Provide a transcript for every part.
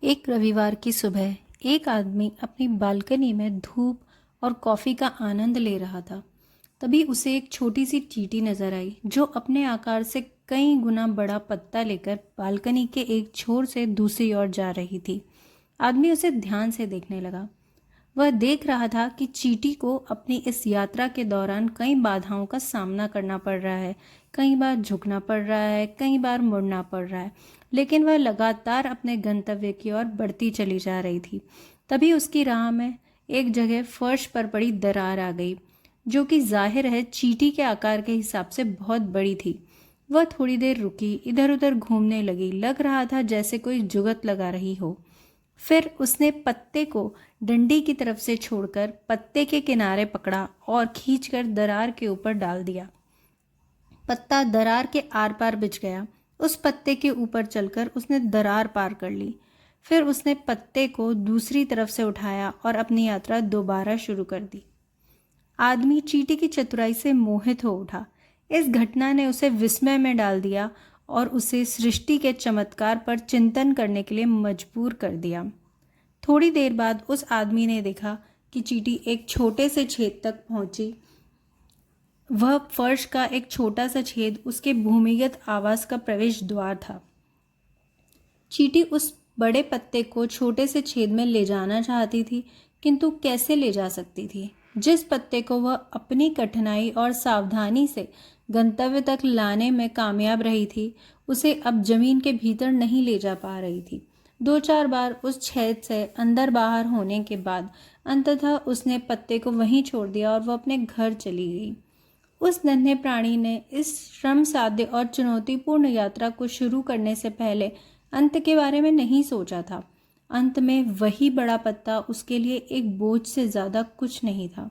एक रविवार की सुबह एक आदमी अपनी बालकनी में धूप और कॉफ़ी का आनंद ले रहा था। तभी उसे एक छोटी सी चींटी नज़र आई जो अपने आकार से कई गुना बड़ा पत्ता लेकर बालकनी के एक छोर से दूसरी ओर जा रही थी। आदमी उसे ध्यान से देखने लगा। वह देख रहा था कि चींटी को अपनी इस यात्रा के दौरान कई बाधाओं का सामना करना पड़ रहा है। कई बार झुकना पड़ रहा है, कई बार मुड़ना पड़ रहा है, लेकिन वह लगातार अपने गंतव्य की ओर बढ़ती चली जा रही थी। तभी उसकी राह में एक जगह फर्श पर पड़ी दरार आ गई, जो कि जाहिर है चींटी के आकार के हिसाब से बहुत बड़ी थी। वह थोड़ी देर रुकी, इधर उधर घूमने लगी। लग रहा था जैसे कोई जुगत लगा रही हो। फिर उसने पत्ते को डंडी की तरफ से छोड़कर पत्ते के किनारे पकड़ा और खींचकर दरार के ऊपर डाल दिया। पत्ता दरार के आर पार बिछ गया। उस पत्ते के ऊपर चलकर उसने दरार पार कर ली। फिर उसने पत्ते को दूसरी तरफ से उठाया और अपनी यात्रा दोबारा शुरू कर दी। आदमी चींटी की चतुराई से मोहित हो उठा। इस घटना ने उसे विस्मय में डाल दिया और उसे सृष्टि के चमत्कार पर चिंतन करने के लिए मजबूर कर दिया। थोड़ी देर बाद उस आदमी ने देखा कि चींटी एक छोटे से छेद तक पहुंची। वह फर्श का एक छोटा सा छेद उसके भूमिगत आवास का प्रवेश द्वार था। चींटी उस बड़े पत्ते को छोटे से छेद में ले जाना चाहती थी, किंतु कैसे ले जा सकती थी? जिस पत्ते को वह अपनी कठिनाई और सावधानी से गंतव्य तक लाने में कामयाब रही थी, उसे अब जमीन के भीतर नहीं ले जा पा रही थी। 2-4 बार उस छेद से अंदर बाहर होने के बाद अंततः उसने पत्ते को वहीं छोड़ दिया और वह अपने घर चली गई। उस नन्हे प्राणी ने इस श्रम साध्य और चुनौतीपूर्ण यात्रा को शुरू करने से पहले अंत के बारे में नहीं सोचा था। अंत में वही बड़ा पत्ता उसके लिए एक बोझ से ज़्यादा कुछ नहीं था।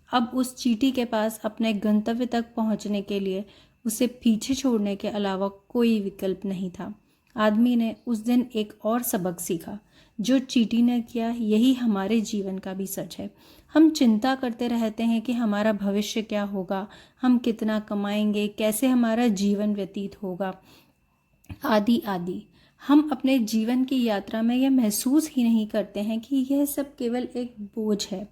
अब उस चींटी के पास अपने गंतव्य तक पहुंचने के लिए उसे पीछे छोड़ने के अलावा कोई विकल्प नहीं था। आदमी ने उस दिन एक और सबक सीखा। जो चींटी ने किया, यही हमारे जीवन का भी सच है। हम चिंता करते रहते हैं कि हमारा भविष्य क्या होगा, हम कितना कमाएंगे, कैसे हमारा जीवन व्यतीत होगा, आदि आदि। हम अपने जीवन की यात्रा में यह महसूस ही नहीं करते हैं कि यह सब केवल एक बोझ है,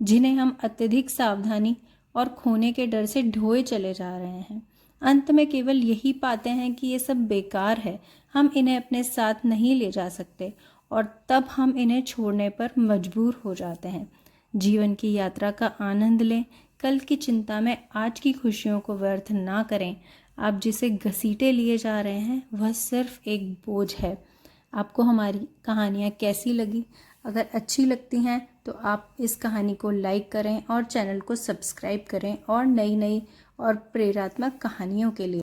जिन्हें हम अत्यधिक सावधानी और खोने के डर से ढोए चले जा रहे हैं। अंत में केवल यही पाते हैं कि ये सब बेकार है, हम इन्हें अपने साथ नहीं ले जा सकते, और तब हम इन्हें छोड़ने पर मजबूर हो जाते हैं। जीवन की यात्रा का आनंद लें, कल की चिंता में आज की खुशियों को व्यर्थ ना करें। आप जिसे घसीटे लिए जा रहे हैं वह सिर्फ एक बोझ है। आपको हमारी कहानियाँ कैसी लगी? अगर अच्छी लगती हैं तो आप इस कहानी को लाइक करें और चैनल को सब्सक्राइब करें और नई नई और प्रेरणात्मक कहानियों के लिए।